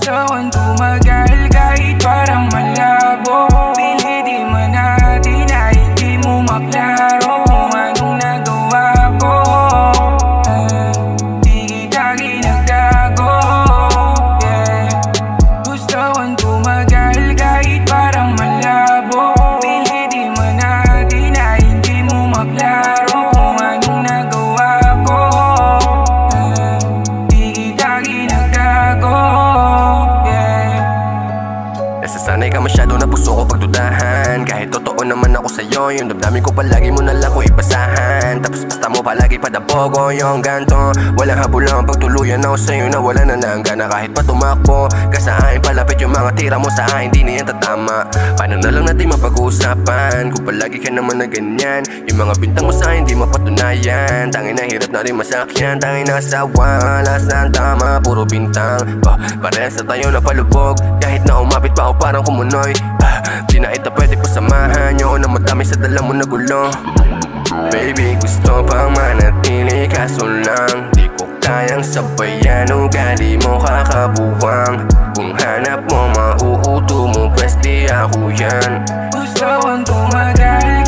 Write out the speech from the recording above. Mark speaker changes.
Speaker 1: Gusto kong tumagal kahit parang malabo. Pili di man natin na hindi mo maklaro kung anong nagawa ko. Di kita ginagago, yeah. Gusto kong tumagal kahit parang malabo. Pili di man natin na hindi mo maklaro kung anong nagawa ko. Di kita ginagago, yeah.
Speaker 2: Nasasanay ka masyado na puso ko pagdudahan. Kahit totoo naman ako sa'yo, yung damdamin ko palagi mo na lang ko ibasahan. Tapos basta mo palagi padabogo yung ganto. Walang habulang pagtuluyan ako sa'yo na wala na lang gana kahit pa tumakbo. Kasahin palapit yung mga tira mo sa akin, di na yan tatama. Paano na lang natin mapag-uusapan kung palagi ka naman na ganyan? Yung mga bintang mo sa akin di mapatunayan. Tangin na hirap na rin masakyan, tangin na asawa. Lakas na ang tama, puro bintang. Parehas na tayo na palubog. Kahit na umapit pa ako parang kumunoy. Di na ito pwede pasamahan. Yung na madami sa dala mo na gulo. Baby, gusto pang manatili kaso lang di ko kayang sabayan. Ugali mo kakabuwang. Kung hanap mo mauuto mo, pwes di ako yan.
Speaker 1: Gusto kong tumagal